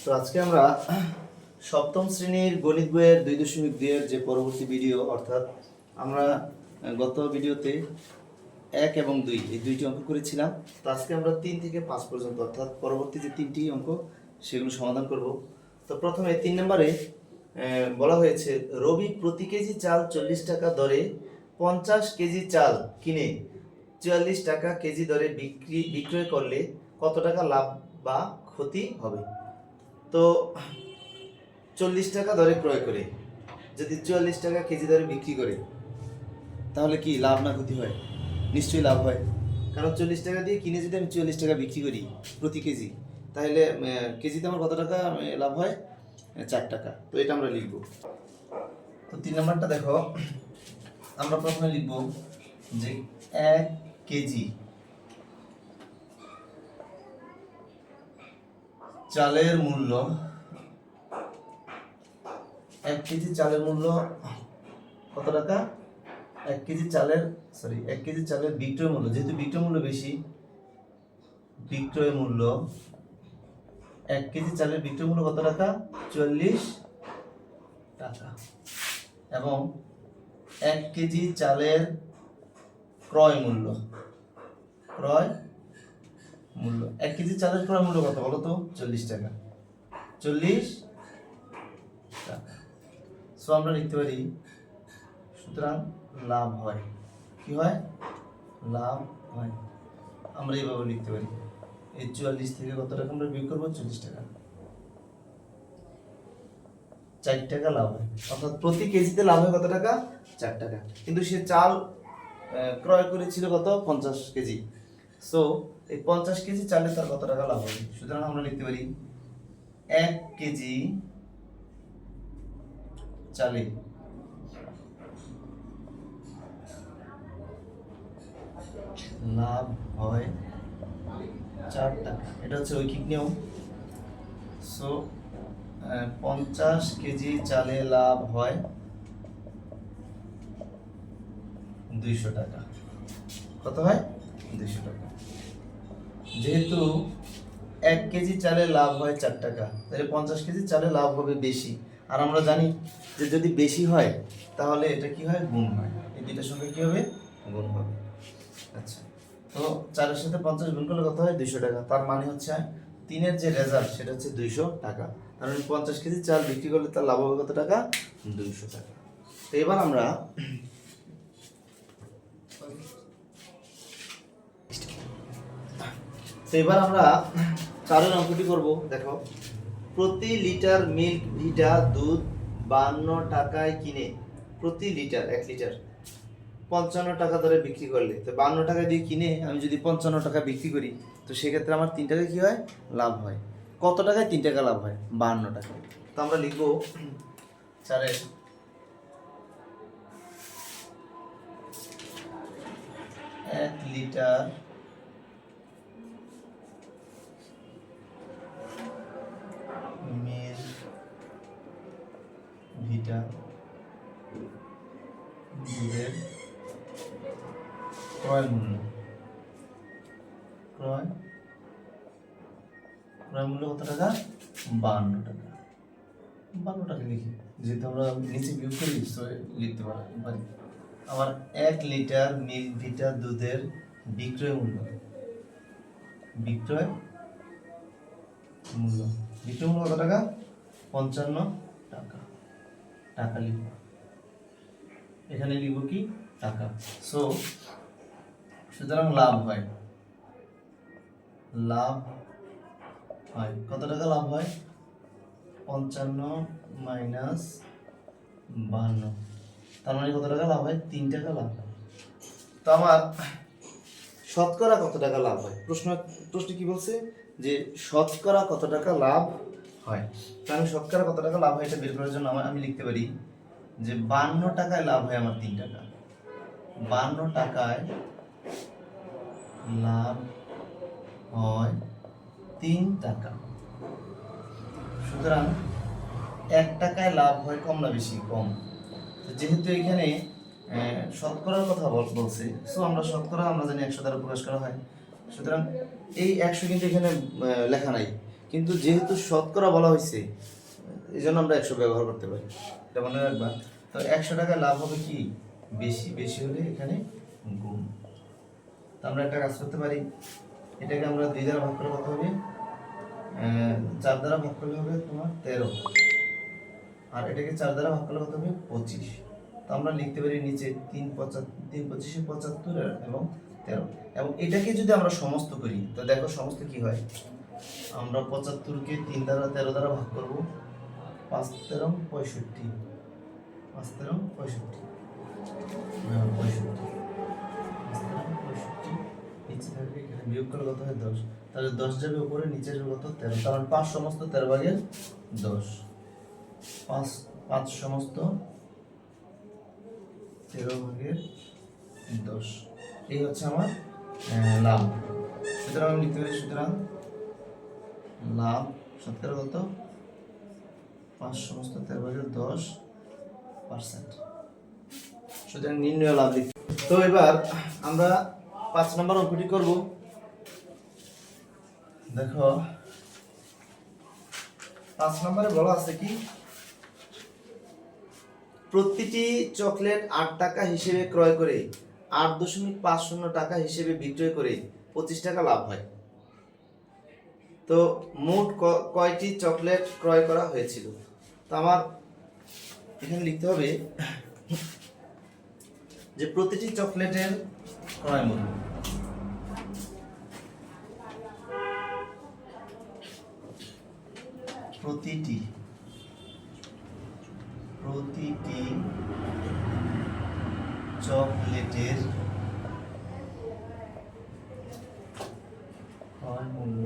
তো আজকে আমরা সপ্তম শ্রেণীর গণিত বইয়ের 2.2 এর যে পরবর্তী ভিডিও, অর্থাৎ আমরা গত ভিডিওতে 1 এবং 2 এই দুইটি অঙ্ক করেছিলাম। তো আজকে আমরা 3 থেকে 5 পর্যন্ত অর্থাৎ পরবর্তী যে 3টি অঙ্ক সেগুলো সমাধান করব। তো প্রথমে 3 নম্বরে বলা হয়েছে রবি প্রতি কেজি চাল 40 টাকা দরে 50 কেজি চাল কিনে 44 টাকা কেজি দরে বিক্রয় করলে কত টাকা লাভ বা ক্ষতি হবে। তো 40 টাকা দরে ক্রয় করে যদি 44 টাকা কেজি দরে বিক্রি করে তাহলে কি লাভ না ক্ষতি হয়? নিশ্চয়ই লাভ হয়, কারণ 40 টাকা দিয়ে কিনে যদি আমি 44 টাকা বিক্রি করি প্রতি কেজি, তাহলে কেজিতে আমার কত টাকা লাভ হয়? 4 টাকা। তো এটা আমরা লিখব। তো 3 নম্বরটা দেখো, আমরা প্রথমে লিখব যে 1 কেজি চালের মূল্য, 1 কেজি চালের মূল্য কত টাকা? 1 কেজি চালের বিক্রয় মূল্য, যেহেতু বিক্রয় মূল্য বেশি, বিক্রয় মূল্য 1 কেজি চালের বিক্রয় মূল্য কত টাকা? 40 টাকা। এবং 1 কেজি চালের ক্রয় মূল্য 1 কেজি চালের ক্রয় মূল্য কত বলো তো? 40 টাকা। 40 টাকা। সো আমরা লিখতে পারি, সুতরাং লাভ হয়। কি হয়? লাভ হয়। আমরা এইভাবে লিখতে পারি, এই 44 থেকে কত টাকা আমরা বিয়োগ করবো? 40 টাকা। 4 টাকা লাভ হয়, অর্থাৎ প্রতি কেজিতে লাভ হয় কত টাকা? 4 টাকা। কিন্তু সে চাল ক্রয় করেছিল কত? 50 কেজি। সো এই 50 কেজি চালে তার কত টাকা লাভ হবে? সুতরাং আমরা লিখতে পারি 1 কেজি চালে লাভ হয় 4 টাকা। এটা হচ্ছে ঐকিক নিয়ম। সো 50 কেজি চালে লাভ হয় 200 টাকা। কত হয়? 200 টাকা। যেহেতু 1 কেজি চালে লাভ হয় 4 টাকা, তাহলে 50 কেজি চালে লাভ হবে বেশি। আর আমরা জানি যে যদি বেশি হয় তাহলে এটা কি হয়? গুণ হয়। এই দুইটার সঙ্গে কি হবে? গুণ হবে। আচ্ছা, তো 4 এর সাথে 50 গুণ করলে কত হয়? 200 টাকা। তার মানে হচ্ছে 3 এর যে রেজাল্ট সেটা হচ্ছে 200 টাকা। কারণ 50 কেজি চাল বিক্রি করলে তার লাভ হবে কত টাকা? 200 টাকা। তো এবার আমরা চারের অঙ্কটি করব। দেখো, প্রতি লিটার মিল্ক ভিটা দুধ 52 টাকায় কিনে প্রতি লিটার 1 লিটার 55 টাকা দরে বিক্রি করলে, তো 52 টাকা দিয়ে কিনে আমি যদি 55 টাকা বিক্রি করি, তো সেক্ষেত্রে আমার 3 টাকা কি হয়? লাভ হয়। কত টাকায় 3 টাকা লাভ হয়? 52 টাকা। তো আমরা লিখবো চারের 1 লিটার মিল্ক ভিটা দুধের ক্রয় মূল্য কত টাকা? 52 টাকা। 52 টাকা লিখি, যেহেতু আমরা নিচে বিয়োগ করি লিখতে পারি। আবার 1 লিটার মিল্ক ভিটা দুধের বিক্রয় মূল্য কত টাকা? 55 টাকা। টাকা লিখব, এখানে লিখব কি? টাকা। সুতরাং লাভ হয় কত টাকা লাভ হয়? 55 মাইনাস 52, তার মানে কত টাকা লাভ হয়? 3 টাকা লাভ হয়। তো আমার শতকরা কত টাকা লাভ হয়? প্রশ্ন কি বলছে? যে শতকরা কত টাকা লাভ হয়। তো আমি শতকরা কত টাকা লাভ হয় এটা বের করার জন্য আমি লিখতে পারি যে 52 টাকায় লাভ হয় আমার 3 টাকা। 52 টাকায় লাভ হয় 3 টাকা। সুতরাং 1 টাকায় লাভ হয় কম না বেশি? কম। যেহেতু এখানে শতকরার কথা বলছে, সো আমরা শতকরা আমরা জানি 100 দ্বারা প্রকাশ করা হয়। সুতরাং এই 100 কিন্তু এখানে লেখা নাই, কিন্তু যেহেতু শতকরা বলা হয়েছে এই জন্য আমরা 100 ব্যবহার করতে পারি, এটা মনে রাখবা। তো 100 টাকা লাভ হবে কি, বেশি বেশি হলে এখানে গুণ। তো আমরা একটা কাজ করতে পারি, এটাকে আমরা 2 দ্বারা ভাগ করলে কত হবে, 4 দ্বারা ভাগ করলে হবে তোমার 13, আর এটাকে 4 দ্বারা ভাগ করলে কত হবে 25। তো আমরা লিখতে পারি নিচে 3 25 75 এবং 13। এবং এটাকে যদি আমরা সমস্ত করি তো দেখো সমস্ত কি হয়, আমরা 75 কে 3 দ্বারা 13 দ্বারা ভাগ করব, 5 13 65, 5 13 65, 65 নিচে থাকবে, এখানে বিয়োগ করলে কত হয় 10, তাহলে 10 যাবে উপরে, নিচে যাবে কত 13, তার মানে 5 সমস্ত 13 ভাগের 10, 5 সমস্ত 13 ভাগের 10, এই হচ্ছে আমার লাভ। সুতরাং আমি লিখতে পারি, সুতরাং লাভ শতকরা কত, 5 সমস্ত 13 ভাগের 10%। সুতরাং নির্ণয় লাভ লিখতে। তো এবার আমরা 5 নম্বর অঙ্কটি করব। দেখো 5 নম্বরে বলা আছে কি, প্রতিটি চকলেট 8 টাকা হিসেবে ক্রয় করে 8.50 টাকা হিসেবে বিক্রয় করে 25 টাকা লাভ হয়। তো মোট কয়টি চকলেট ক্রয় করা হয়েছিল? তো আমার এখানে লিখতে হবে যে প্রতিটি চকলেটের ক্রয় মূল্য, প্রতিটি চকলেটের ক্রয় মূল্য,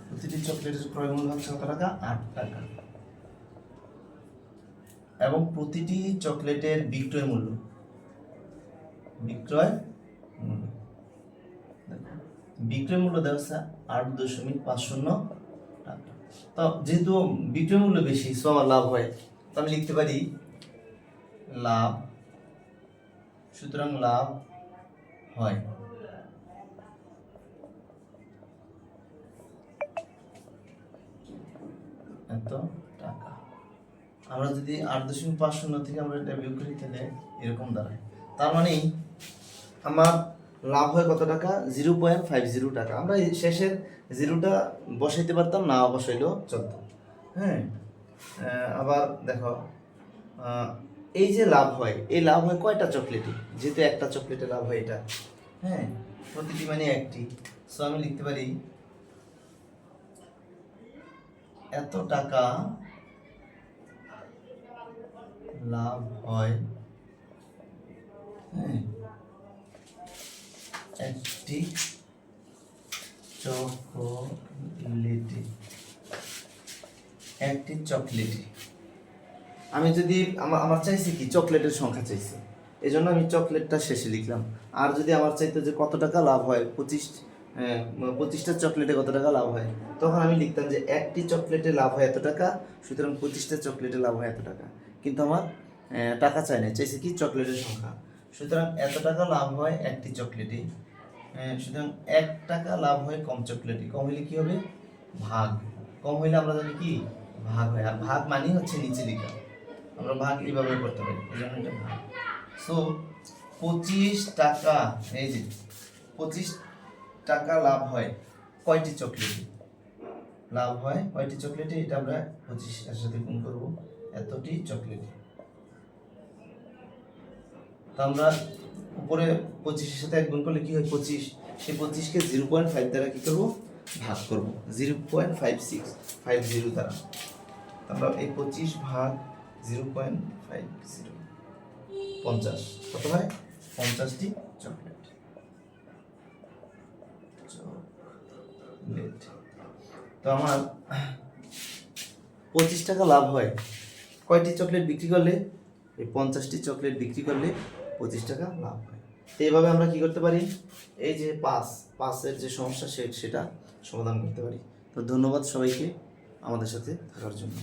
প্রতিটি চকলেটের ক্রয় মূল্য হচ্ছে কত টাকা, 8 টাকা। এবং প্রতিটি চকলেটের বিক্রয় মূল্য, বিক্রয় মূল্য দেওয়া আছে 8.50 টাকা। তো যেহেতু বিক্রয় মূল্য বেশি, সো আমার লাভ হয়, তো আমি লিখতে পারি লাভ, সুতরাং লাভ হয় এত টাকা। আমরা যদি 8.50 থেকে আমরা এটা বিয়োগ করি তাহলে এরকম দাঁড়ায়, তার মানে আমার লাভ হয় কত টাকা, 0.50 টাকা। আমরা শেষের জিরোটা বসাইতে পারতাম, না বসাইলেও চলতো। হ্যাঁ, আবার দেখো এই যে লাভ হয়, এই লাভ হয় কয়টা চকলেটে, যেহেতু একটা চকলেটে লাভ হয় এটা, হ্যাঁ প্রতিটি মানে একটি, সো আমি লিখতে পারি এত টাকা লাভ হয় একটি চকলেটে। আমি যদি আমার চাইছি কি, চকলেটের সংখ্যা চাইছি, এই জন্য আমি চকলেটটা শেষে লিখলাম। আর যদি আমার চাইতো যে কত টাকা লাভ হয়, 25টা চকলেটে কত টাকা লাভ হয়, তখন আমি লিখতাম যে একটি চকলেটে লাভ হয় এত টাকা, সুতরাং 25টা চকলেটে লাভ হয় এত টাকা। কিন্তু আমার টাকা চাই না, চাইছে কি চকলেটের সংখ্যা, সুতরাং এত টাকা লাভ হয় একটি চকলেটে, সুতরাং 1 টাকা লাভ হয় কম চকলেটে। কম হইলে কি হবে, ভাগ। কম হইলে আমরা জানি কি ভাগ হয়, আর ভাগ মানে হচ্ছে নিচে লেখা, আমরা ভাগ এইভাবে করতে পারি, এই জন্য এটা ভাগ। সো 25 টাকা, এই যে 25 টাকা লাভ হয় কয়টি চকলেটে, লাভ হয় কয়টি চকলেটে, এটা আমরা 25 এর সাথে গুণ করব, এতটি চকলেটে। তো আমরা উপরে 25 এর সাথে 1 গুণ করলে কি হয় 25, সেই 25 কে 0.5 দ্বারা কি করব, ভাগ করব, 0.5650 দ্বারা। আমরা এই 25 ভাগ 0.50 50 কত হয়, 50টি চকলেট। তো আমার 25 টাকা লাভ হয় কয়টি চকলেট বিক্রি করলে, এই 50টি চকলেট বিক্রি করলে 25 টাকা লাভ হয়। তো এইভাবে আমরা কি করতে পারি, এই যে 5-5 যে সমস্যা সেটা সমাধান করতে পারি। তো ধন্যবাদ সবাইকে আমাদের সাথে থাকার জন্য।